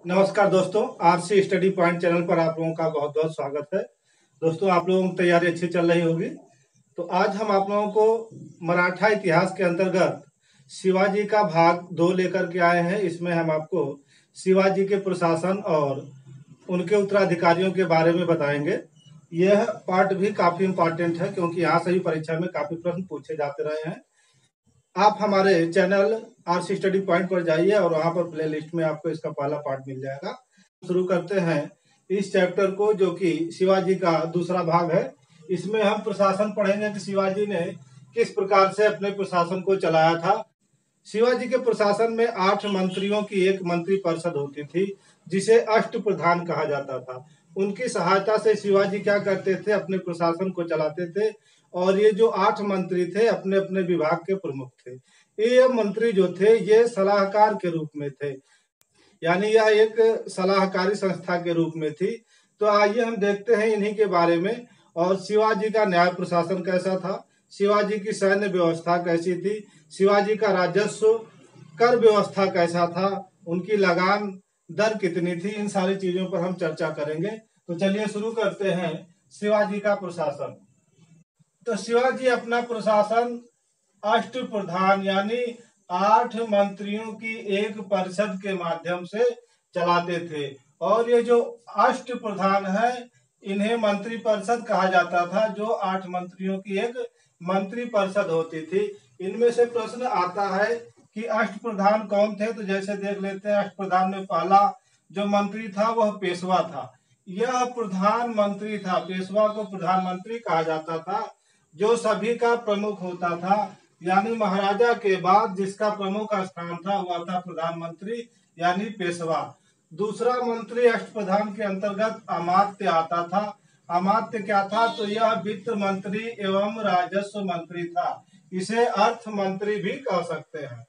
नमस्कार दोस्तों, RC study point channel पर आप लोगों का बहुत बहुत स्वागत है। दोस्तों, आप लोगों की तैयारी अच्छी चल रही होगी। तो आज हम आप लोगों को मराठा इतिहास के अंतर्गत शिवाजी का भाग 2 लेकर के आए हैं। इसमें हम आपको शिवाजी के प्रशासन और उनके उत्तराधिकारियों के बारे में बताएंगे। यह पार्ट भी काफी इम्पोर्टेंट है क्योंकि यहाँ से भी परीक्षा में काफी प्रश्न पूछे जाते रहे हैं। आप हमारे चैनल आरसी स्टडी पॉइंट पर जाइए और वहां पर प्लेलिस्ट में आपको इसका पहला पार्ट मिल जाएगा। शुरू करते हैं इस चैप्टर को, जो कि शिवाजी का दूसरा भाग है। इसमें हम प्रशासन पढ़ेंगे कि शिवाजी ने किस प्रकार से अपने प्रशासन को चलाया था। शिवाजी के प्रशासन में 8 मंत्रियों की एक मंत्री परिषद होती थी, जिसे अष्ट प्रधान कहा जाता था। उनकी सहायता से शिवाजी क्या करते थे, अपने प्रशासन को चलाते थे। और ये जो 8 मंत्री थे अपने अपने विभाग के प्रमुख थे। ये मंत्री जो थे ये सलाहकार के रूप में थे, यानी यह एक सलाहकारी संस्था के रूप में थी। तो आइए हम देखते हैं इन्हीं के बारे में। और शिवाजी का न्याय प्रशासन कैसा था, शिवाजी की सैन्य व्यवस्था कैसी थी, शिवाजी का राजस्व कर व्यवस्था कैसा था, उनकी लगान दर कितनी थी, इन सारी चीजों पर हम चर्चा करेंगे। तो चलिए शुरू करते हैं शिवाजी का प्रशासन। तो शिवाजी अपना प्रशासन अष्ट प्रधान यानी 8 मंत्रियों की एक परिषद के माध्यम से चलाते थे। और ये जो अष्ट प्रधान है, इन्हें मंत्री परिषद कहा जाता था, जो 8 मंत्रियों की एक मंत्री परिषद होती थी। इनमें से प्रश्न आता है कि अष्ट प्रधान कौन थे। तो जैसे देख लेते हैं, अष्ट प्रधान में पहला जो मंत्री था वह पेशवा था। यह प्रधानमंत्री था, पेशवा को प्रधानमंत्री कहा जाता था, जो सभी का प्रमुख होता था। यानी महाराजा के बाद जिसका प्रमुख स्थान था वह था प्रधानमंत्री यानी पेशवा। दूसरा मंत्री अष्टप्रधान के अंतर्गत अमात्य आता था। अमात्य क्या था, तो यह वित्त मंत्री एवं राजस्व मंत्री था। इसे अर्थ मंत्री भी कह सकते हैं।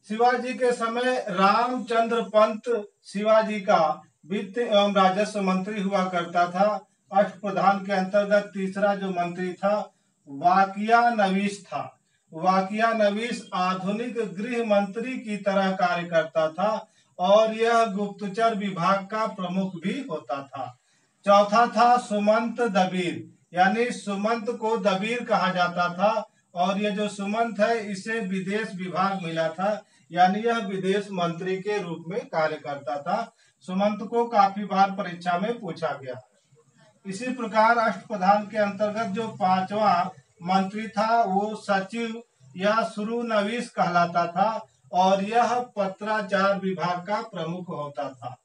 शिवाजी के समय रामचंद्र पंत शिवाजी का वित्त एवं राजस्व मंत्री हुआ करता था। अष्टप्रधान के अंतर्गत तीसरा जो मंत्री था वाकिया नवीस था। वाकिया नवीस आधुनिक गृह मंत्री की तरह कार्य करता था और यह गुप्तचर विभाग का प्रमुख भी होता था। चौथा था सुमंत दबीर, यानी सुमंत को दबीर कहा जाता था। और ये जो सुमंत है इसे विदेश विभाग मिला था, यानी यह विदेश मंत्री के रूप में कार्य करता था। सुमंत को काफी बार परीक्षा में पूछा गया। इसी प्रकार अष्टप्रधान के अंतर्गत जो 5वां मंत्री था वो सचिव या शुरूनवीस कहलाता था और यह पत्राचार विभाग का प्रमुख होता था।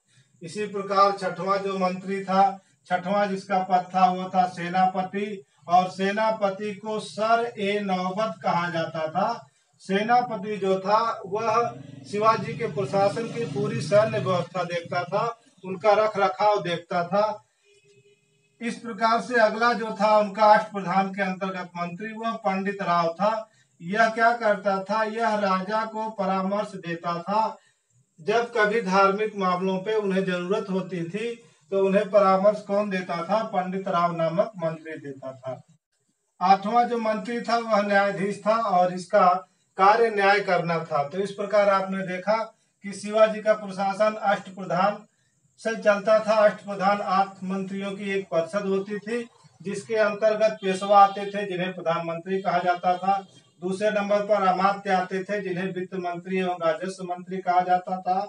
इसी प्रकार 6वां जो मंत्री था, 6वां जिसका पद था वो था सेनापति। और सेनापति को सर ए नौबत कहा जाता था। सेनापति जो था वह शिवाजी के प्रशासन की पूरी सैन्य व्यवस्था देखता था, उनका रख रखाव देखता था। इस प्रकार से अगला जो था उनका अष्टप्रधान के अंतर्गत मंत्री वह पंडित राव था। यह क्या करता था, यह राजा को परामर्श देता था। जब कभी धार्मिक मामलों पे उन्हें जरूरत होती थी तो उन्हें परामर्श कौन देता था, पंडित राव नामक मंत्री देता था। 8वां जो मंत्री था वह न्यायाधीश था और इसका कार्य न्याय करना था। तो इस प्रकार आपने देखा कि शिवाजी का प्रशासन अष्टप्रधान से चलता था। अष्टप्रधान 8 मंत्रियों की एक परिषद होती थी, जिसके अंतर्गत पेशवा आते थे जिन्हें प्रधानमंत्री कहा जाता था। दूसरे नंबर पर अमात्य आते थे जिन्हें वित्त मंत्री एवं राजस्व मंत्री कहा जाता था।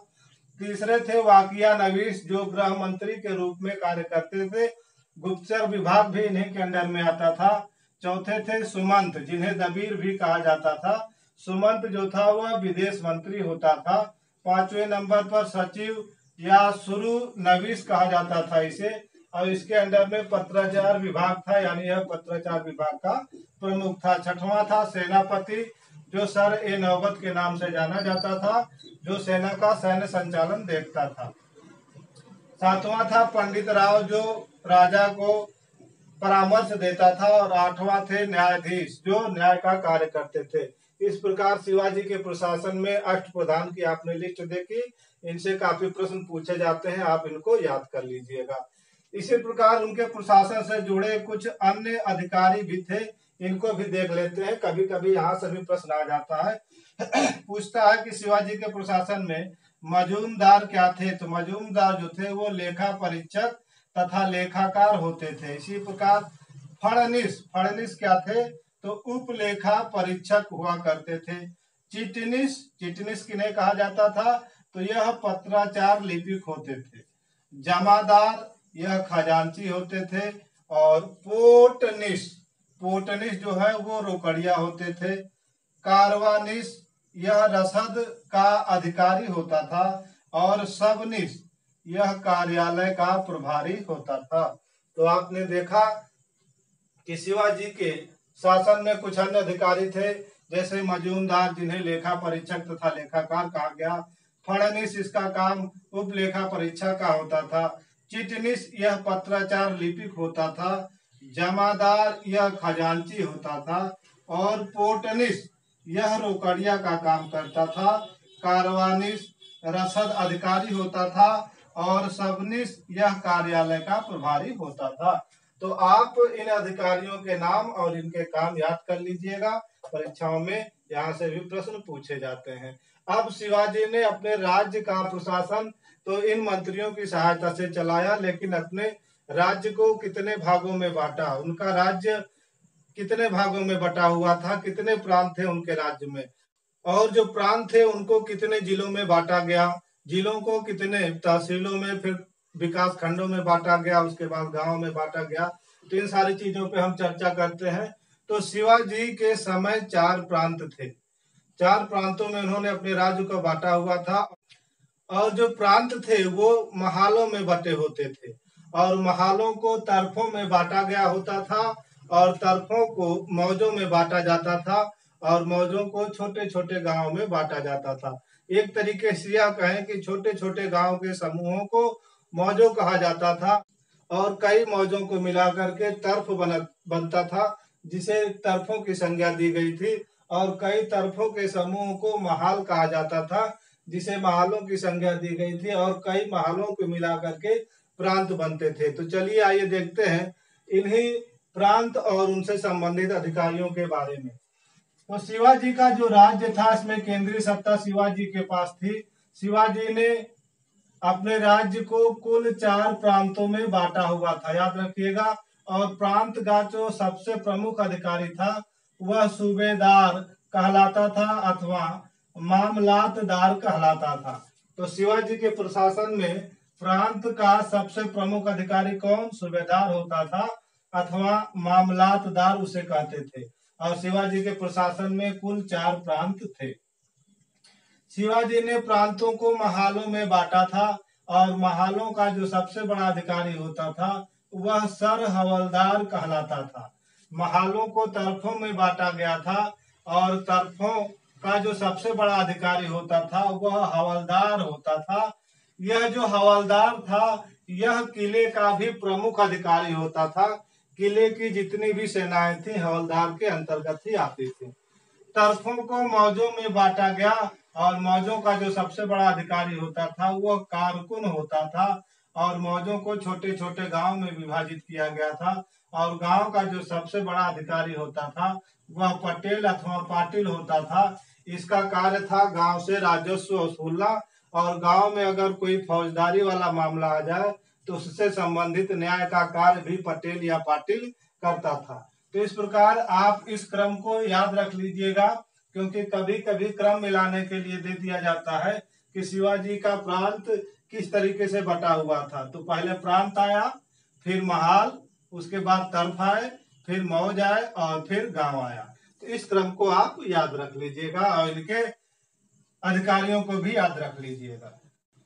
तीसरे थे वाकिया नवीस जो गृह मंत्री के रूप में कार्य करते थे। गुप्तचर विभाग भी इन्हीं के अंडर में आता था। चौथे थे सुमंत जिन्हें दबीर भी कहा जाता था। सुमंत जो था वह विदेश मंत्री होता था। 5वें नंबर पर सचिव या शुरू नवीस कहा जाता था इसे, और इसके अंडर में पत्राचार विभाग था, यानी यह पत्राचार विभाग का प्रमुख था। 6वां था सेनापति जो सर ए नौबत के नाम से जाना जाता था, जो सेना का सैन्य संचालन देखता था। 7वां था पंडित राव जो राजा को परामर्श देता था। और 8वां थे न्यायाधीश जो न्याय का कार्य करते थे। इस प्रकार शिवाजी के प्रशासन में अष्टप्रधान की आपने लिस्ट देखी। इनसे काफी प्रश्न पूछे जाते हैं, आप इनको याद कर लीजिएगा। इसी प्रकार उनके प्रशासन से जुड़े कुछ अन्य अधिकारी भी थे, इनको भी देख लेते हैं। कभी कभी यहाँ से भी प्रश्न आ जाता है। पूछता है कि शिवाजी के प्रशासन में मजूमदार क्या थे? तो मजूमदार जो थे वो लेखा परीक्षक तथा लेखाकार होते थे। इसी प्रकार फड़निस, फड़निस क्या थे? तो उपलेखा परीक्षक हुआ करते थे। चिटनिस, चिटनिस किन्हें कहा जाता था? तो यह पत्राचार लिपिक होते थे। जमादार, यह खजांची होते थे। और पोटनिस, पोटनिस जो है वो रोकड़िया होते थे। कारवानिस, यह रसद का अधिकारी होता था। और सबनिस, यह कार्यालय का प्रभारी होता था। तो आपने देखा कि शिवाजी के शासन में कुछ अन्य अधिकारी थे, जैसे मजूमदार जिन्हें लेखा परीक्षक तथा लेखाकार कहा गया। फड़निस, इसका काम उप लेखा परीक्षक का होता था। चिटनिस, यह पत्राचार लिपिक होता था। जमादार, यह खजांची होता था। और पोटनिस, यह रोकड़िया का काम करता था। कारवानिस, रसद अधिकारी होता था। और सबनिस, यह कार्यालय का प्रभारी होता था। तो आप इन अधिकारियों के नाम और इनके काम याद कर लीजिएगा, परीक्षाओं में यहाँ से भी प्रश्न पूछे जाते हैं। अब शिवाजी ने अपने राज्य का प्रशासन तो इन मंत्रियों की सहायता से चलाया, लेकिन अपने राज्य को कितने भागों में बांटा? उनका राज्य कितने भागों में बटा हुआ था? कितने प्रांत थे उनके राज्य में? और जो प्रांत थे उनको कितने जिलों में बांटा गया? जिलों को कितने तहसीलों में, फिर विकास खंडों में बांटा गया, उसके बाद गांव में बांटा गया। तो इन सारी चीजों पे हम चर्चा करते हैं। तो शिवाजी के समय 4 प्रांत थे। 4 प्रांतों में उन्होंने अपने राज्य को बांटा हुआ था। और जो प्रांत थे वो महालों में बटे होते थे। और महालों को तरफों में बांटा गया होता था। और तरफों को मौजों में बांटा जाता था। और मौजों को छोटे छोटे गांवों में बांटा जाता था। एक तरीके से यह कहें कि छोटे छोटे गांव के समूहों को मौजों कहा जाता था। और कई मौजों को मिलाकर के तरफ बनता था, जिसे तरफों की संज्ञा दी गई थी। और कई तरफों के समूह को महाल कहा जाता था, जिसे महालों की संज्ञा दी गई थी। और कई महालों को मिलाकर के प्रांत बनते थे। तो चलिए आइए देखते हैं इन्हीं प्रांत और उनसे संबंधित अधिकारियों के बारे में। तो शिवाजी का जो राज्य था, इसमें केंद्रीय सत्ता शिवाजी के पास थी। शिवाजी ने अपने राज्य को कुल 4 प्रांतों में बांटा हुआ था, याद रखिएगा। और प्रांत का जो सबसे प्रमुख अधिकारी था वह सूबेदार कहलाता था अथवा मामलातदार कहलाता था। तो शिवाजी के प्रशासन में प्रांत का सबसे प्रमुख अधिकारी कौन? सूबेदार होता था अथवा मामलातदार उसे कहते थे। और शिवाजी के प्रशासन में कुल 4 प्रांत थे। शिवाजी ने प्रांतों को महालों में बांटा था। और महालों का जो सबसे बड़ा अधिकारी होता था वह सर हवलदार कहलाता था। महालों को तरफों में बांटा गया था। और तरफों का जो सबसे बड़ा अधिकारी होता था वह हवलदार होता था। यह जो हवलदार था यह किले का भी प्रमुख अधिकारी होता था। किले की जितनी भी सेनाएं थी हवलदार के अंतर्गत ही आती थी। तरफों को मौजों में बांटा गया। और मौजों का जो सबसे बड़ा अधिकारी होता था वह कारकुन होता था। और मौजों को छोटे छोटे गांव में विभाजित किया गया था। और गांव का जो सबसे बड़ा अधिकारी होता था वह पटेल अथवा पाटिल होता था। इसका कार्य था गांव से राजस्व वसूलना। और गांव में अगर कोई फौजदारी वाला मामला आ जाए तो उससे संबंधित न्याय का कार्य भी पटेल या पाटिल करता था। तो इस प्रकार आप इस क्रम को याद रख लीजिएगा, क्योंकि कभी कभी क्रम मिलाने के लिए दे दिया जाता है कि शिवाजी का प्रांत किस तरीके से बटा हुआ था। तो पहले प्रांत आया, फिर महाल, उसके बाद तरफ आए, फिर मौज आए और फिर गांव आया। तो इस क्रम को आप याद रख लीजिएगा और इनके अधिकारियों को भी याद रख लीजिएगा।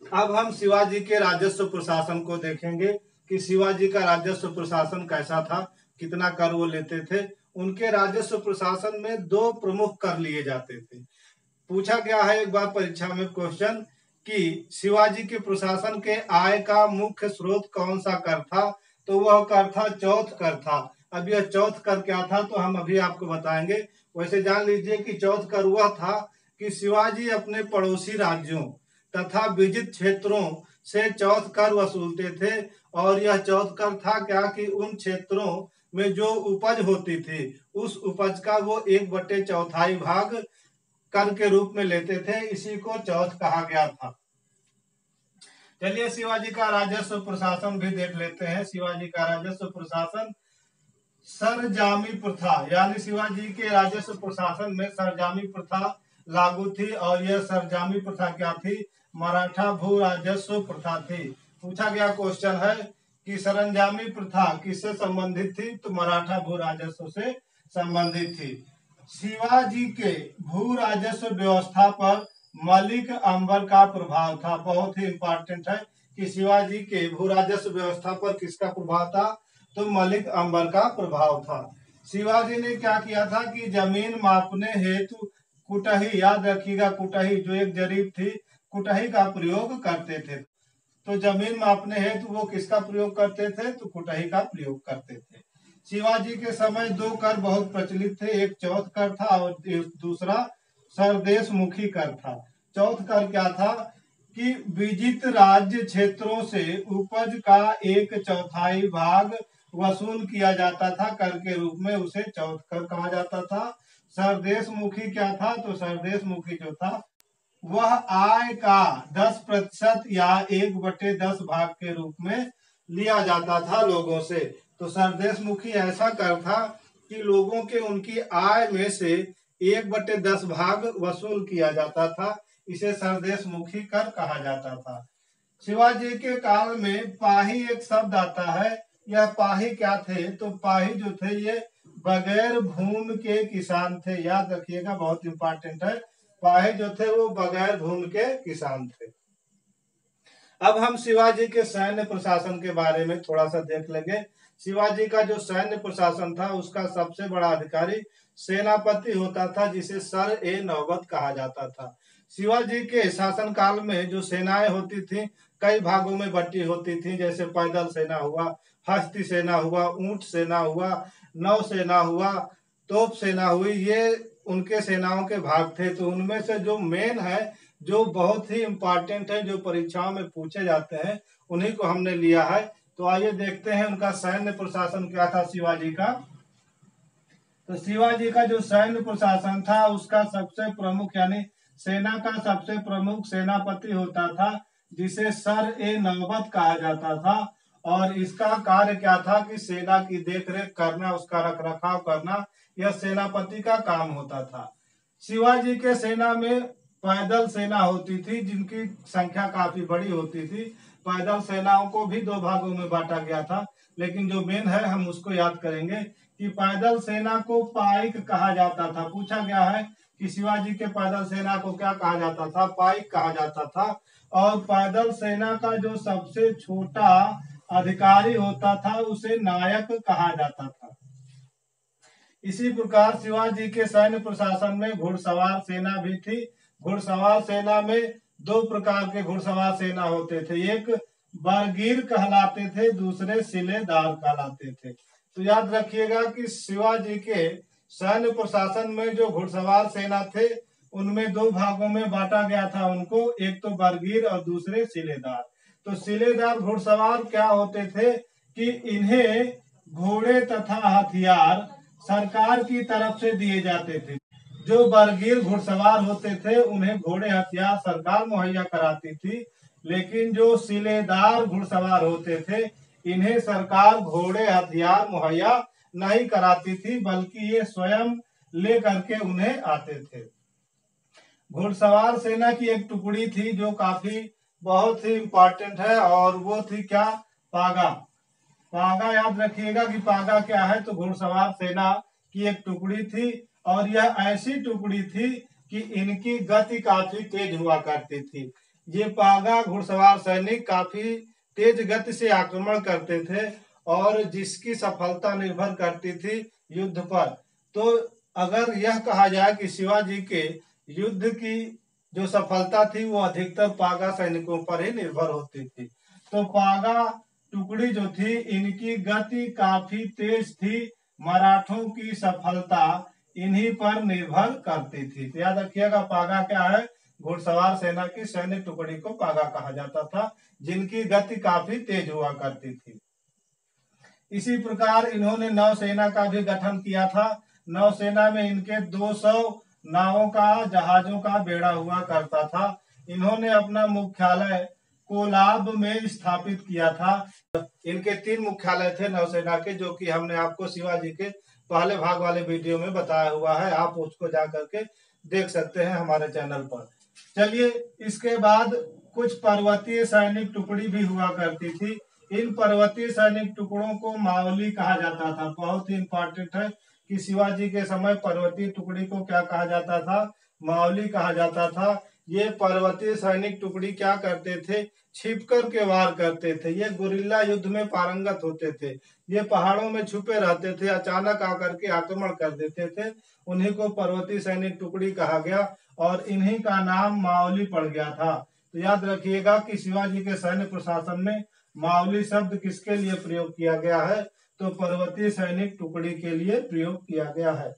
अब हम शिवाजी के राजस्व प्रशासन को देखेंगे कि शिवाजी का राजस्व प्रशासन कैसा था, कितना कर वो लेते थे। उनके राजस्व प्रशासन में 2 प्रमुख कर लिए जाते थे। पूछा गया है एक बार परीक्षा में क्वेश्चन कि शिवाजी के प्रशासन के आय का मुख्य स्रोत कौन सा कर था? तो वह कर था चौथ कर था। अब यह चौथ कर क्या था तो हम अभी आपको बताएंगे। वैसे जान लीजिए कि चौथ कर वह था कि शिवाजी अपने पड़ोसी राज्यों तथा विजित क्षेत्रों से चौथ कर वसूलते थे। और यह चौथ कर था क्या कि उन क्षेत्रों में जो उपज होती थी उस उपज का वो 1/4 भाग कर के रूप में लेते थे। इसी को चौथ कहा गया था। चलिए शिवाजी का राजस्व प्रशासन भी देख लेते हैं। शिवाजी का राजस्व प्रशासन सरजामी प्रथा, यानी शिवाजी के राजस्व प्रशासन में सरजामी प्रथा लागू थी। और यह सरजामी प्रथा क्या थी? मराठा भू राजस्व प्रथा थी। पूछा गया क्वेश्चन है कि सरंजामी प्रथा किससे संबंधित थी? तो मराठा भू राजस्व से संबंधित थी। शिवाजी के भू राजस्व व्यवस्था पर मलिक अंबर का प्रभाव था। बहुत ही इंपॉर्टेंट है कि शिवाजी के भू राजस्व व्यवस्था पर किसका प्रभाव था? तो मलिक अंबर का प्रभाव था। शिवाजी ने क्या किया था कि जमीन मापने हेतु कुटही, याद रखिएगा कुटही जो एक जरीब थी, कुटही का प्रयोग करते थे। तो जमीन मापने हेतु वो किसका प्रयोग करते थे? तो कुटही का प्रयोग करते थे। शिवाजी के समय दो कर बहुत प्रचलित थे, एक चौथ कर था और दूसरा सरदेश मुखी कर था। चौथ कर क्या था कि विजित राज्य क्षेत्रों से उपज का 1/4 भाग वसूल किया जाता था, कर के रूप में उसे चौथ कर कहा जाता था। सरदेश मुखी क्या था? तो सरदेश मुखी जो था वह आय का 10% या 1/10 भाग के रूप में लिया जाता था लोगों से। तो सरदेश मुखी ऐसा कर था कि लोगों के उनकी आय में से 1/10 भाग वसूल किया जाता था। इसे सरदेश मुखी कर कहा जाता था। शिवाजी के काल में पाही एक शब्द आता है। यह पाही क्या थे? तो पाही जो थे ये बगैर भूमि के किसान थे। याद रखिएगा, बहुत इंपॉर्टेंट है। पाही जो थे वो बगैर भूमि के किसान थे। अब हम शिवाजी के सैन्य प्रशासन के बारे में थोड़ा सा देख लेंगे। शिवाजी का जो सैन्य प्रशासन था उसका सबसे बड़ा अधिकारी सेनापति होता था, जिसे सर ए नौबत कहा जाता था। शिवाजी के शासन काल में जो सेनाएं होती थी कई भागों में बटी होती थी, जैसे पैदल सेना हुआ, हस्ती सेना हुआ, ऊंट सेना हुआ, नौ सेना हुआ, तोप सेना हुई। ये उनके सेनाओं के भाग थे। तो उनमें से जो मेन है, जो बहुत ही इम्पोर्टेंट है, जो परीक्षाओं में पूछे जाते हैं, उन्हीं को हमने लिया है। तो आइए देखते हैं उनका सैन्य प्रशासन क्या था शिवाजी का। तो शिवाजी का जो सैन्य प्रशासन था उसका सबसे प्रमुख, यानी सेना का सबसे प्रमुख सेनापति होता था, जिसे सर ए नौबत कहा जाता था। और इसका कार्य क्या था कि सेना की देखरेख करना, उसका रखरखाव करना, यह सेनापति का काम होता था। शिवाजी के सेना में पैदल सेना होती थी, जिनकी संख्या काफी बड़ी होती थी। पैदल सेनाओं को भी दो भागों में बांटा गया था, लेकिन जो मेन है हम उसको याद करेंगे कि पैदल सेना को पाइक कहा जाता था। पूछा गया है कि शिवाजी के पैदल सेना को क्या कहा जाता था? पाइक कहा जाता था। और पैदल सेना का जो सबसे छोटा अधिकारी होता था उसे नायक कहा जाता था। इसी प्रकार शिवाजी के सैन्य प्रशासन में घुड़सवार सेना भी थी। घुड़सवार सेना में दो प्रकार के घुड़सवार सेना होते थे, एक बरगीर कहलाते थे, दूसरे सिलेदार कहलाते थे। तो याद रखिएगा कि शिवाजी के सैन्य प्रशासन में जो घुड़सवार सेना थे उनमें दो भागों में बांटा गया था उनको, एक तो बरगीर और दूसरे सिलेदार। तो सिलेदार घुड़सवार क्या होते थे कि इन्हें घोड़े तथा हथियार सरकार की तरफ से दिए जाते थे। जो बरगीर घुड़सवार होते थे उन्हें घोड़े हथियार सरकार मुहैया कराती थी, लेकिन जो सिलेदार घुड़सवार होते थे इन्हें सरकार घोड़े हथियार मुहैया नहीं कराती थी, बल्कि ये स्वयं ले करके उन्हें आते थे। घुड़सवार सेना की एक टुकड़ी थी जो काफी बहुत ही इम्पोर्टेंट है, और वो थी क्या? पागा। पागा याद रखिएगा कि पागा क्या है? तो घुड़सवार सेना की एक टुकड़ी थी, और यह ऐसी टुकड़ी थी कि इनकी गति काफी तेज हुआ करती थी। ये पागा घुड़सवार सैनिक काफी तेज गति से आक्रमण करते थे, और जिसकी सफलता निर्भर करती थी युद्ध पर। तो अगर यह कहा जाए कि शिवाजी के युद्ध की जो सफलता थी वो अधिकतर पागा सैनिकों पर ही निर्भर होती थी। तो पागा टुकड़ी जो थी इनकी गति काफी तेज थी, मराठों की सफलता इन्हीं पर निर्भर करती थी। तो याद रखिएगा पागा क्या है? घुड़सवार सेना की सैन्य टुकड़ी को पागा कहा जाता था, जिनकी गति काफी तेज हुआ करती थी। इसी प्रकार इन्होंने नौसेना का भी गठन किया था। नौसेना में इनके 200 नावों का, जहाजों का बेड़ा हुआ करता था। इन्होंने अपना मुख्यालय कोलाब में स्थापित किया था। इनके 3 मुख्यालय थे नौसेना के, जो कि हमने आपको शिवाजी के पहले भाग वाले वीडियो में बताया हुआ है। आप उसको जा करके देख सकते हैं हमारे चैनल पर। चलिए, इसके बाद कुछ पर्वतीय सैनिक टुकड़ी भी हुआ करती थी। इन पर्वतीय सैनिक टुकड़ों को मावली कहा जाता था। बहुत ही इंपॉर्टेंट है कि शिवाजी के समय पर्वतीय टुकड़ी को क्या कहा जाता था? मावली कहा जाता था। ये पर्वतीय सैनिक टुकड़ी क्या करते थे? छिप कर के वार करते थे। ये गुरिल्ला युद्ध में पारंगत होते थे। ये पहाड़ों में छुपे रहते थे, अचानक आकर के आक्रमण कर देते थे। उन्हीं को पर्वतीय सैनिक टुकड़ी कहा गया और इन्हीं का नाम मावली पड़ गया था। तो याद रखिएगा कि शिवाजी के सैन्य प्रशासन में मावली शब्द किसके लिए प्रयोग किया गया है? तो पर्वतीय सैनिक टुकड़ी के लिए प्रयोग किया गया है।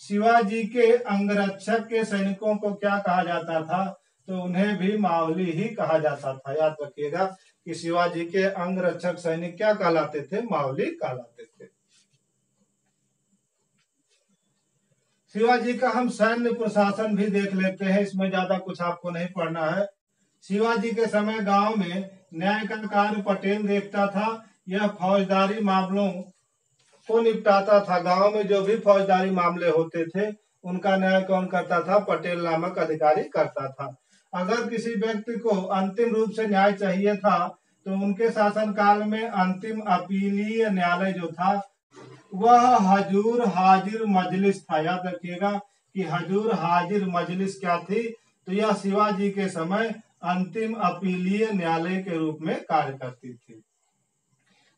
शिवाजी के अंगरक्षक के सैनिकों को क्या कहा जाता था? तो उन्हें भी मावली ही कहा जाता था। याद रखिएगा कि शिवाजी के अंगरक्षक सैनिक क्या कहलाते थे? मावली कहलाते थे। शिवाजी का हम सैन्य प्रशासन भी देख लेते हैं, इसमें ज्यादा कुछ आपको नहीं पढ़ना है। शिवाजी के समय गांव में न्याय का कार्य पटेल देखता था। यह फौजदारी मामलों को निपटाता था। गांव में जो भी फौजदारी मामले होते थे उनका न्याय कौन करता था? पटेल नामक अधिकारी करता था। अगर किसी व्यक्ति को अंतिम रूप से न्याय चाहिए था तो उनके शासनकाल में अंतिम अपीलीय न्यायालय जो था वह हजूर हाजिर मजलिस था। याद रखिएगा कि हजूर हाजिर मजलिस क्या थी? तो यह शिवाजी के समय अंतिम अपीलीय न्यायालय के रूप में कार्य करती थी।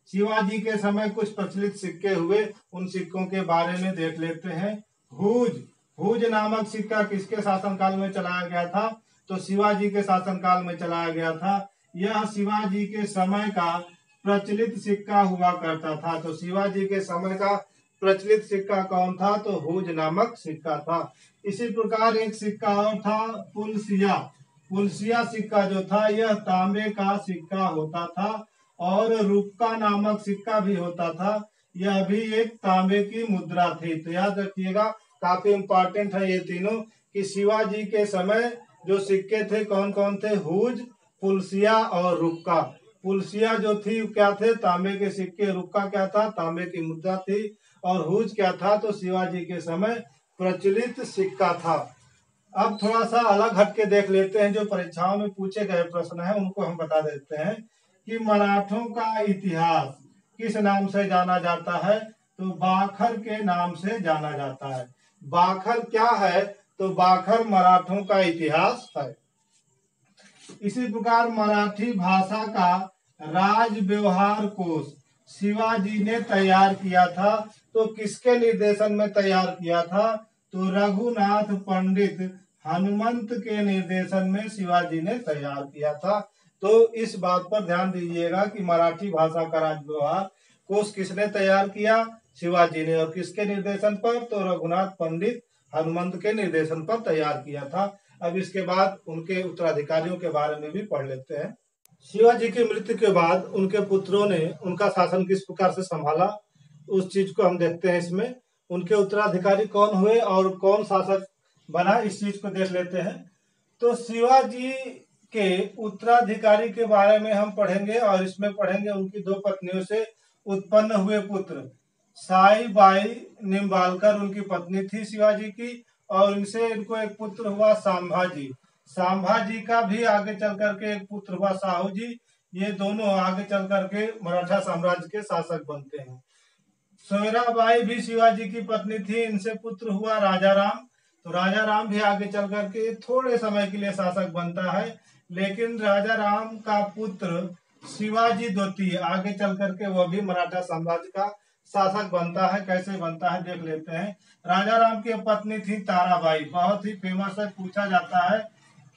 शिवाजी के समय कुछ प्रचलित सिक्के हुए, उन सिक्कों के बारे में देख लेते हैं। हुज नामक सिक्का किसके शासनकाल में चलाया गया था? तो शिवाजी के शासनकाल में चलाया गया था। यह शिवाजी के समय का प्रचलित सिक्का हुआ करता था। तो शिवाजी के समय का प्रचलित सिक्का कौन था? तो हुज नामक सिक्का था। इसी प्रकार एक सिक्का और था, पुलसिया सिक्का जो था यह तांबे का सिक्का होता था। और रुक्का नामक सिक्का भी होता था, यह भी एक तांबे की मुद्रा थी। तो याद रखिएगा, काफी इंपॉर्टेंट है ये तीनों कि शिवाजी के समय जो सिक्के थे कौन कौन थे? हुज, पुलसिया और रुक्का। पुलसिया जो थी क्या थे? तांबे के सिक्के। रुक्का क्या था? तांबे की मुद्रा थी। और हुज क्या था? तो शिवाजी के समय प्रचलित सिक्का था। अब थोड़ा सा अलग हटके देख लेते हैं, जो परीक्षाओं में पूछे गए प्रश्न हैं उनको हम बता देते हैं कि मराठों का इतिहास किस नाम से जाना जाता है? तो बाखर के नाम से जाना जाता है। बाखर क्या है? तो बाखर मराठों का इतिहास है। इसी प्रकार मराठी भाषा का राज व्यवहार कोश शिवाजी ने तैयार किया था। तो किसके निर्देशन में तैयार किया था? तो रघुनाथ पंडित हनुमंत के निर्देशन में शिवाजी ने तैयार किया था। तो इस बात पर ध्यान दीजिएगा कि मराठी भाषा का राज व्यवहार कोश किसने तैयार किया? शिवाजी ने। और किसके निर्देशन पर? तो रघुनाथ पंडित हनुमंत के निर्देशन पर तैयार किया था। अब इसके बाद उनके उत्तराधिकारियों के बारे में भी पढ़ लेते हैं। शिवाजी की मृत्यु के बाद उनके पुत्रों ने उनका शासन किस प्रकार से संभाला, उस चीज को हम देखते हैं इसमें। उनके उत्तराधिकारी कौन हुए और कौन शासक बना, इस चीज को देख लेते हैं। तो शिवाजी के उत्तराधिकारी के बारे में हम पढ़ेंगे और इसमें पढ़ेंगे उनकी 2 पत्नियों से उत्पन्न हुए पुत्र। साईबाई निम्बालकर उनकी पत्नी थी शिवाजी की, और इनसे इनको एक पुत्र हुआ संभाजी। संभाजी का भी आगे चल करके एक पुत्र हुआ साहू जी। ये दोनों आगे चल करके मराठा साम्राज्य के शासक बनते हैं। सोयराबाई भी शिवाजी की पत्नी थी, इनसे पुत्र हुआ राजा राम। तो राजा राम भी आगे चल करके थोड़े समय के लिए शासक बनता है, लेकिन राजा राम का पुत्र शिवाजी द्वितीय आगे चल करके वह भी मराठा साम्राज्य का शासक बनता है। कैसे बनता है देख लेते हैं। राजा राम की पत्नी थी ताराबाई, बहुत ही फेमस है, पूछा जाता है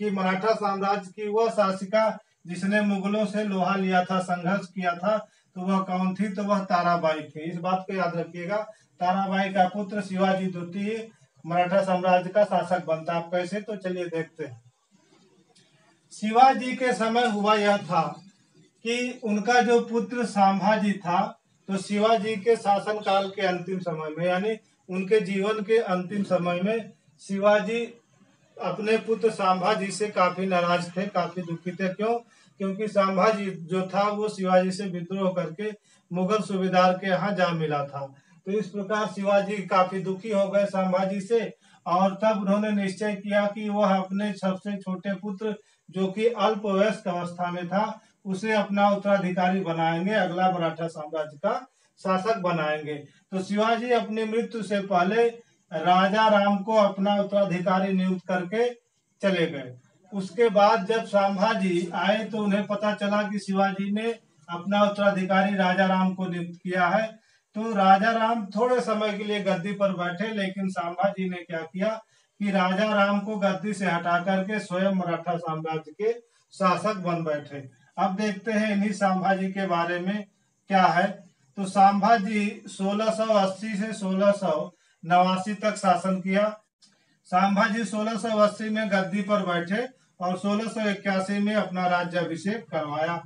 कि मराठा साम्राज्य की वह शासिका जिसने मुगलों से लोहा लिया था, संघर्ष किया था, तो वह कौन थी? तो वह ताराबाई थी। इस बात को याद रखिएगा। ताराबाई का पुत्र शिवाजी द्वितीय मराठा साम्राज्य का शासक बनता है। कैसे? तो चलिए देखते हैं। शिवाजी के समय हुआ यह था कि उनका जो पुत्र संभाजी था, तो शिवाजी के शासन काल के अंतिम समय में, यानी उनके जीवन के अंतिम समय में, शिवाजी अपने पुत्र संभाजी से काफी नाराज थे, काफी दुखी थे। क्यों? क्योंकि संभाजी जो था वो शिवाजी से विद्रोह करके मुगल सूबेदार के यहाँ जा मिला था। तो इस प्रकार शिवाजी काफी दुखी हो गए संभाजी से, और तब उन्होंने निश्चय किया कि वह अपने सबसे छोटे पुत्र जो कि अल्पवयस्क अवस्था में था उसे अपना उत्तराधिकारी बनाएंगे, अगला मराठा साम्राज्य का शासक बनाएंगे। तो शिवाजी अपनी मृत्यु से पहले राजा राम को अपना उत्तराधिकारी नियुक्त करके चले गए। उसके बाद जब संभाजी आए तो उन्हें पता चला कि शिवाजी ने अपना उत्तराधिकारी राजा राम को नियुक्त किया है। तो राजा राम थोड़े समय के लिए गद्दी पर बैठे, लेकिन संभाजी ने क्या किया कि राजा राम को गद्दी से हटा करके स्वयं मराठा साम्राज्य के शासक बन बैठे। अब देखते हैं इन्हीं संभाजी के बारे में क्या है। तो संभाजी 1680 से 1689 तक शासन किया। संभाजी 1680 में गद्दी पर बैठे और 1681 में अपना राज्याभिषेक करवाया।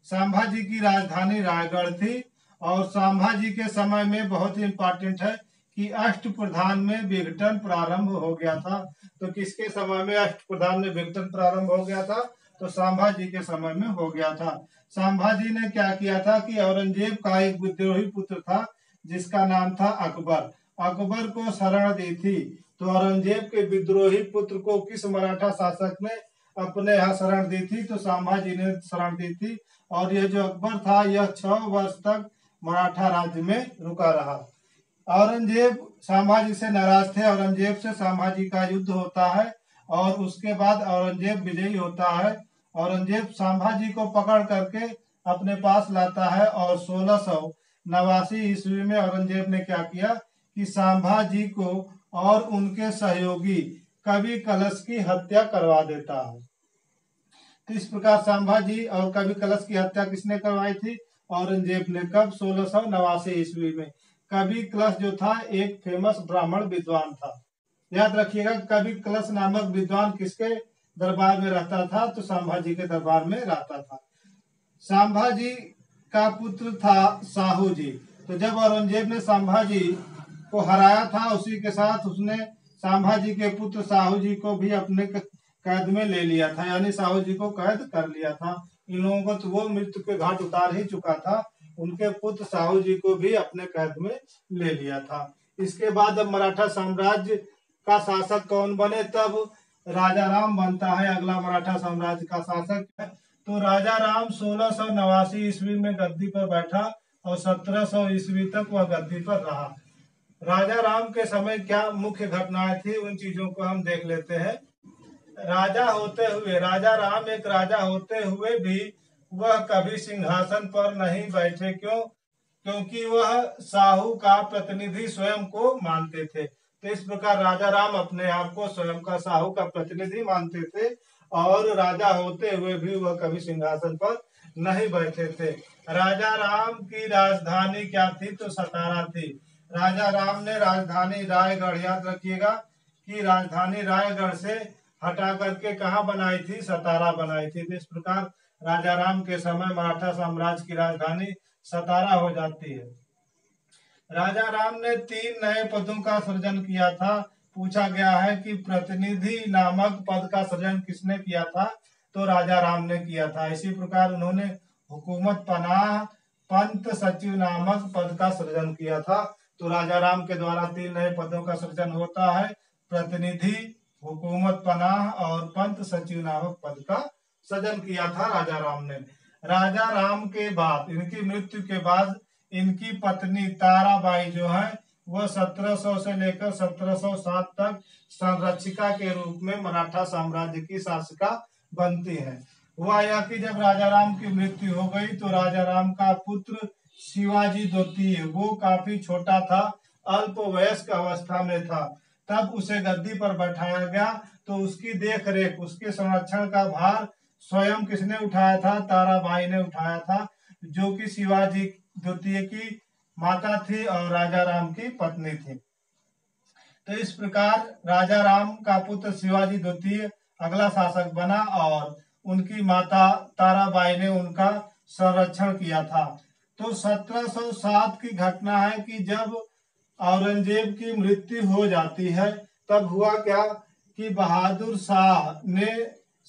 संभाजी की राजधानी रायगढ़ थी, और संभाजी के समय में बहुत ही इम्पोर्टेंट है कि अष्टप्रधान में विघटन प्रारंभ हो गया था। तो किसके समय में अष्टप्रधान में विघटन प्रारंभ हो गया था? तो संभाजी के समय में हो गया था। संभाजी ने क्या किया था कि औरंगजेब का एक विद्रोही पुत्र था जिसका नाम था अकबर। अकबर को शरण दी थी। तो औरंगजेब के विद्रोही पुत्र को किस मराठा शासक ने अपने यहाँ शरण दी थी? तो संभाजी ने शरण दी थी। और यह जो अकबर था यह 6 वर्ष तक मराठा राज्य में रुका रहा। औरंगजेब संभाजी से नाराज थे। औरंगजेब से संभाजी का युद्ध होता है और उसके बाद औरंगजेब विजयी होता है। औरंगजेब संभाजी को पकड़ करके अपने पास लाता है, और 1689 ईस्वी में औरंगजेब ने क्या किया कि संभाजी को और उनके सहयोगी कवि कलश की हत्या करवा देता है। तो इस प्रकार संभाजी और कवि कलश की हत्या किसने करवाई थी? औरंगजेब ने। कब? 1689 ईस्वी में। कवि कलश जो था एक फेमस ब्राह्मण विद्वान था। याद रखिएगा, कवि कलश नामक विद्वान किसके दरबार में रहता था? तो संभाजी के दरबार में रहता था। संभाजी का पुत्र था साहू जी। तो जब औरंगजेब ने संभाजी को हराया था, उसी के साथ उसने संभाजी के पुत्र साहू जी को भी अपने कैद में ले लिया था, यानी साहू जी को कैद कर लिया था। इन लोगों को तो वो मृत्यु के घाट उतार ही चुका था, उनके पुत्र साहू जी को भी अपने कैद में ले लिया था। इसके बाद अब मराठा साम्राज्य का शासक कौन बने? तब राजा राम बनता है अगला मराठा साम्राज्य का शासक। तो राजा राम 1689 ईस्वी में गद्दी पर बैठा और 1700 ईस्वी तक वह गद्दी पर रहा। राजा राम के समय क्या मुख्य घटनाएं थी, उन चीजों को हम देख लेते हैं। राजा राम एक राजा होते हुए भी वह कभी सिंहासन पर नहीं बैठे। क्यों? क्योंकि वह साहू का प्रतिनिधि स्वयं को मानते थे। तो इस प्रकार राजा राम अपने आप को स्वयं का साहू का प्रतिनिधि मानते थे, और राजा होते हुए भी वह कभी सिंहासन पर नहीं बैठे थे। राजा राम की राजधानी क्या थी? तो सतारा थी। राजा राम ने राजधानी रायगढ़, याद रखिएगा कि राजधानी रायगढ़ से हटा करके कहाँ बनाई थी? सतारा बनाई थी। तो इस प्रकार राजा राम के समय मराठा साम्राज्य की राजधानी सतारा हो जाती है। राजा राम ने 3 नए पदों का सृजन किया था। पूछा गया है कि प्रतिनिधि नामक पद का सृजन किसने किया था? तो राजा राम ने किया था। इसी प्रकार उन्होंने हुकूमत पनाह पंत सचिव नामक पद का सृजन किया था। तो राजा राम के द्वारा 3 नए पदों का सृजन होता है, प्रतिनिधि, हुकूमत पनाह और पंत सचिव नामक पद का सृजन किया था राजा राम ने। राजा राम के बाद, इनकी मृत्यु के बाद, इनकी पत्नी ताराबाई जो है वह 1700 से लेकर 1707 तक संरक्षिका के रूप में मराठा साम्राज्य की शासिका बनती है। हुआ यह कि जब राजा राम की मृत्यु हो गई तो राजा राम का पुत्र शिवाजी द्वितीय, वो काफी छोटा था, अल्पवयस्क अवस्था में था। तब उसे गद्दी पर बैठाया गया। तो उसकी देख रेख, उसके संरक्षण का भार स्वयं किसने उठाया था? ताराबाई ने उठाया था, जो कि शिवाजी द्वितीय की माता थी और राजा राम की पत्नी थी। तो इस प्रकार राजा राम का पुत्र शिवाजी द्वितीय अगला शासक बना, और उनकी माता ताराबाई ने उनका संरक्षण किया था। तो 1707 की घटना है कि जब औरंगजेब की मृत्यु हो जाती है, तब हुआ क्या कि बहादुर शाह ने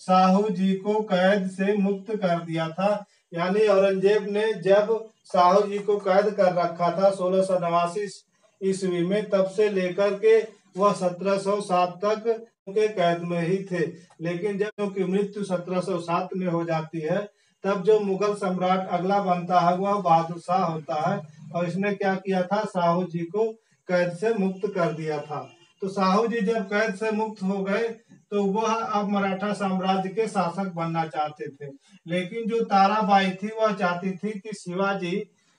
साहू जी को कैद से मुक्त कर दिया था। यानी औरंगजेब ने जब साहू जी को कैद कर रखा था 1689 ईस्वी में, तब से लेकर के वह 1707 तक उनके कैद में ही थे। लेकिन जब उनकी मृत्यु 1707 में हो जाती है, तब जो मुगल सम्राट अगला बनता है वह बहादुर शाह होता है, और इसने क्या किया था, साहू जी को कैद से मुक्त कर दिया था। तो साहू जी जब कैद से मुक्त हो गए तो वह अब मराठा साम्राज्य के शासक बनना चाहते थे। लेकिन जो ताराबाई थी वह चाहती थी कि शिवाजी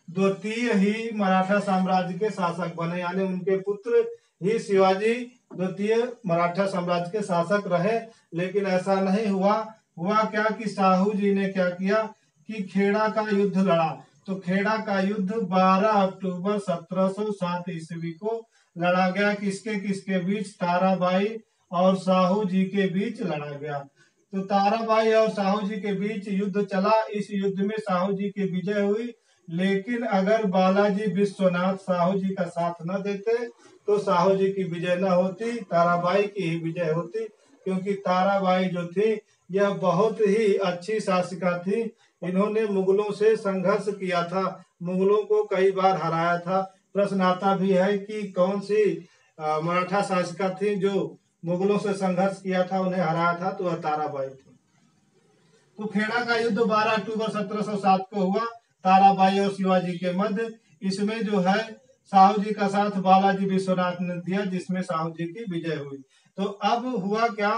द्वितीय ही मराठा साम्राज्य के शासक बने, यानी उनके पुत्र ही शिवाजी द्वितीय मराठा साम्राज्य के शासक रहे। लेकिन ऐसा नहीं हुआ। हुआ क्या कि साहू जी ने क्या किया कि खेड़ा का युद्ध लड़ा। तो खेड़ा का युद्ध 12 अक्टूबर 1707 ईस्वी को लड़ा गया। किसके किसके बीच? ताराबाई और साहू जी के बीच लड़ा गया। तो ताराबाई और साहू जी के बीच युद्ध चला। इस युद्ध में साहू जी की विजय हुई। लेकिन अगर बालाजी विश्वनाथ साहू जी का साथ न देते तो साहू जी की विजय न होती, ताराबाई की ही विजय होती। क्योंकि ताराबाई जो थी यह बहुत ही अच्छी शासिका थी। इन्होंने मुगलों से संघर्ष किया था, मुगलों को कई बार हराया था। प्रश्न आता भी है कि कौन सी मराठा शासिका थी जो मुगलों से संघर्ष किया था, उन्हें हराया था, तो वह ताराबाई थी। तो खेड़ा का युद्ध 12 अक्टूबर 1707 को हुआ, ताराबाई और शिवाजी के मध्य। इसमें जो है साहू जी का साथ बालाजी विश्वनाथ ने दिया, जिसमें साहू जी की विजय हुई। तो अब हुआ क्या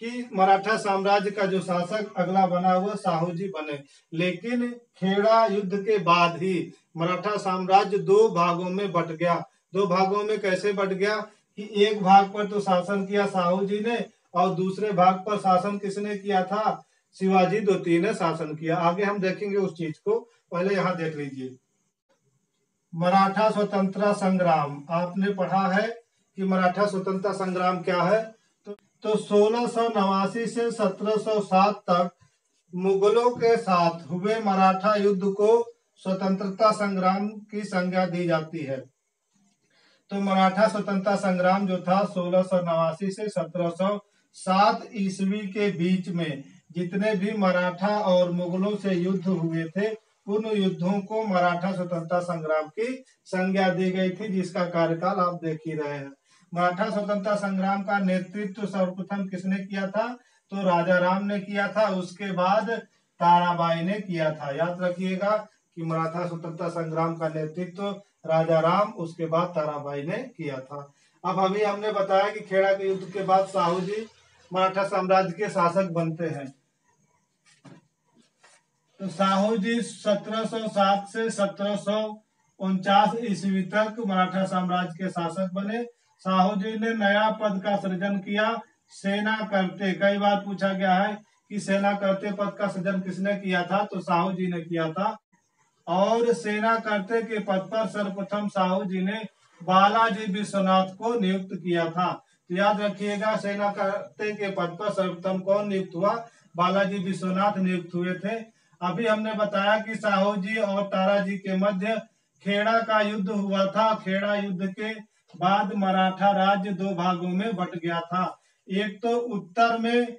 कि मराठा साम्राज्य का जो शासक अगला बना हुआ साहू जी बने। लेकिन खेड़ा युद्ध के बाद ही मराठा साम्राज्य दो भागों में बट गया। दो भागों में कैसे बट गया कि एक भाग पर तो शासन किया साहू जी ने, और दूसरे भाग पर शासन किसने किया था? शिवाजी द्वितीय ने शासन किया। आगे हम देखेंगे उस चीज को, पहले यहाँ देख लीजिए। मराठा स्वतंत्रता संग्राम आपने पढ़ा है कि मराठा स्वतंत्रता संग्राम क्या है। तो 1689 से 1707 तक मुगलों के साथ हुए मराठा युद्ध को स्वतंत्रता संग्राम की संज्ञा दी जाती है। तो मराठा स्वतंत्रता संग्राम जो था 1689 से 1707 ईस्वी के बीच में जितने भी मराठा और मुगलों से युद्ध हुए थे, उन युद्धों को मराठा स्वतंत्रता संग्राम की संज्ञा दी गई थी, जिसका कार्यकाल आप देख ही रहे हैं। मराठा स्वतंत्रता संग्राम का नेतृत्व सर्वप्रथम किसने किया था? तो राजा राम ने किया था। उसके बाद ताराबाई ने किया था। याद रखिएगा कि मराठा स्वतंत्रता संग्राम का नेतृत्व राजा राम, उसके बाद ताराबाई ने किया था। अब अभी हमने बताया कि खेड़ा के युद्ध के बाद साहू जी मराठा साम्राज्य के शासक बनते हैं। तो साहू जी 1707 से 1749 ईस्वी तक मराठा साम्राज्य के शासक बने। साहू जी ने नया पद का सृजन किया, सेना करते। कई बार पूछा गया है कि सेना करते पद का सृजन किसने किया था? तो साहू जी ने किया था। और सेना करते के पद पर सर्वप्रथम साहू जी ने बालाजी विश्वनाथ को नियुक्त किया था। तो याद रखिएगा, सेना करते के पद पर सर्वप्रथम कौन नियुक्त हुआ? बालाजी विश्वनाथ नियुक्त हुए थे। अभी हमने बताया कि साहू जी और तारा जी के मध्य खेड़ा का युद्ध हुआ था। खेड़ा युद्ध के बाद मराठा राज्य दो भागों में बट गया था। एक तो उत्तर में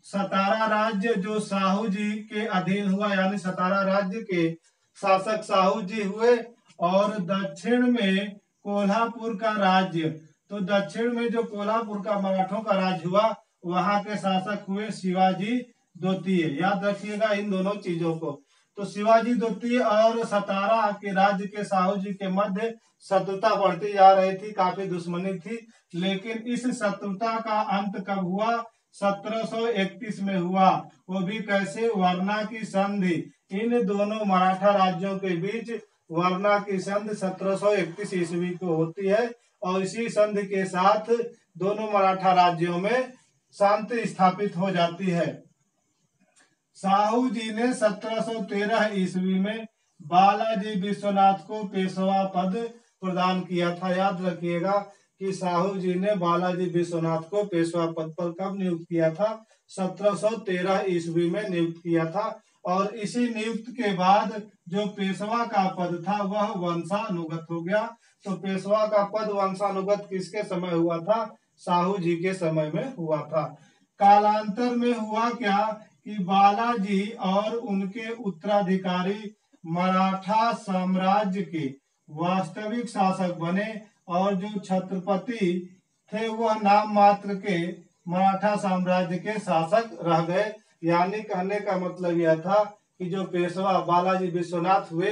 सतारा राज्य जो साहू जी के अधीन हुआ, यानी सतारा राज्य के शासक साहू जी हुए, और दक्षिण में कोल्हापुर का राज्य। तो दक्षिण में जो कोल्हापुर का मराठों का राज्य हुआ, वहां के शासक हुए शिवाजी द्वितीय। याद रखिएगा इन दोनों चीजों को। तो शिवाजी द्वितीय और सतारा के राज्य के साहू जी के मध्य शत्रुता बढ़ती जा रही थी, काफी दुश्मनी थी। लेकिन इस शत्रुता का अंत कब हुआ? 1731 में हुआ। वो भी कैसे? वरना की संधि। इन दोनों मराठा राज्यों के बीच वरना की संधि 1731 ईस्वी को होती है, और इसी संधि के साथ दोनों मराठा राज्यों में शांति स्थापित हो जाती है। साहू जी ने 1713 ईस्वी में बालाजी विश्वनाथ को पेशवा पद प्रदान किया था। याद रखिएगा कि साहू जी ने बालाजी विश्वनाथ को पेशवा पद पर कब नियुक्त किया था? 1713 ईस्वी में नियुक्त किया था। और इसी नियुक्त के बाद जो पेशवा का पद था वह वंशानुगत हो गया। तो पेशवा का पद वंशानुगत किसके समय हुआ था? साहू जी के समय में हुआ था। कालांतर में हुआ क्या कि बालाजी और उनके उत्तराधिकारी मराठा साम्राज्य के वास्तविक शासक बने और जो छत्रपति थे वह नाम मात्र के मराठा साम्राज्य के शासक रह गए। यानी कहने का मतलब यह था कि जो पेशवा बालाजी विश्वनाथ हुए,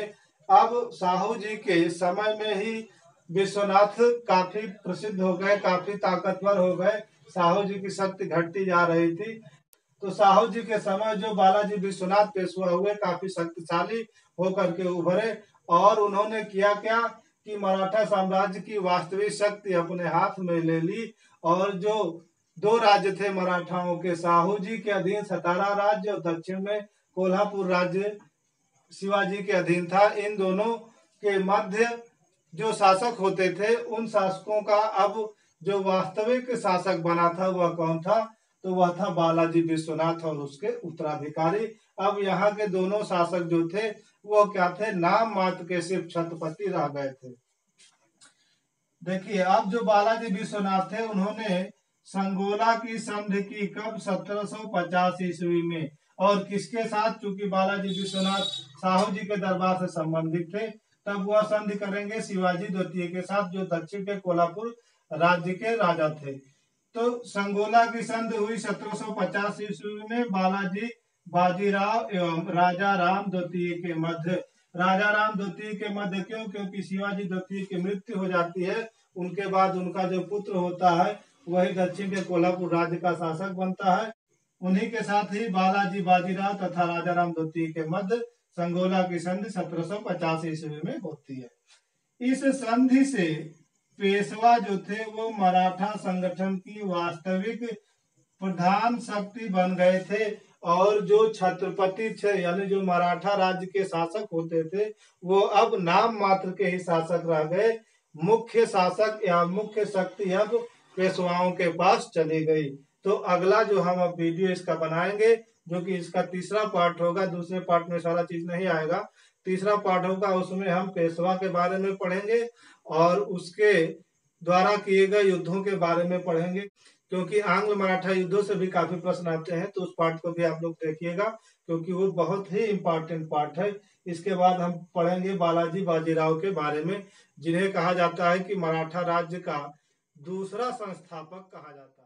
अब साहू जी के समय में ही विश्वनाथ काफी प्रसिद्ध हो गए, काफी ताकतवर हो गए, साहू जी की शक्ति घटती जा रही थी। तो साहू जी के समय जो बालाजी विश्वनाथ पेशवा हुए काफी शक्तिशाली होकर के उभरे और उन्होंने किया क्या कि मराठा साम्राज्य की वास्तविक शक्ति अपने हाथ में ले ली और जो दो राज्य थे मराठाओं के, साहू जी के अधीन सतारा राज्य और दक्षिण में कोल्हापुर राज्य शिवाजी के अधीन था, इन दोनों के मध्य जो शासक होते थे उन शासकों का अब जो वास्तविक शासक बना था वह कौन था, तो वह था बालाजी विश्वनाथ और उसके उत्तराधिकारी। अब यहाँ के दोनों शासक जो थे वो क्या थे, नाम मात्र के सिर्फ छत्रपति रह गए थे। देखिए अब जो बालाजी विश्वनाथ थे उन्होंने संगोला की संधि की कब, 1750 ईस्वी में, और किसके साथ, चूंकि बालाजी विश्वनाथ साहू जी के दरबार से संबंधित थे तब वह संधि करेंगे शिवाजी द्वितीय के साथ जो दक्षिण के कोल्हापुर राज्य के राजा थे। तो संगोला की संधि हुई 1750 ईस्वी में बालाजी बाजीराव एवं राजा राम द्वितीय के मध्य। राजा राम द्वितीय के मध्य क्यों, क्योंकि शिवाजी द्वितीय की मृत्यु हो जाती है, उनके बाद उनका जो पुत्र होता है वही दक्षिण के कोल्हापुर राज्य का शासक बनता है। उन्हीं के साथ ही बालाजी बाजीराव तथा राजा राम द्वितीय के मध्य संगोला की संधि 1750 ईस्वी में होती है। इस संधि से पेशवा जो थे वो मराठा संगठन की वास्तविक प्रधान शक्ति बन गए थे और जो छत्रपति थे यानी जो मराठा राज्य के शासक होते थे वो अब नाम मात्र के ही शासक रह गए। मुख्य शासक या मुख्य शक्ति अब पेशवाओं के पास चली गई। तो अगला जो हम अब वीडियो इसका बनाएंगे, जो कि इसका तीसरा पार्ट होगा, दूसरे पार्ट में सारा चीज नहीं आएगा, तीसरा पार्ट होगा, उसमें हम पेशवा के बारे में पढ़ेंगे और उसके द्वारा किए गए युद्धों के बारे में पढ़ेंगे, क्योंकि आंग्ल मराठा युद्धों से भी काफी प्रश्न आते हैं। तो उस पार्ट को भी आप लोग देखिएगा क्योंकि वो बहुत ही इम्पोर्टेंट पार्ट है। इसके बाद हम पढ़ेंगे बालाजी बाजीराव के बारे में, जिन्हें कहा जाता है कि मराठा राज्य का दूसरा संस्थापक कहा जाता है।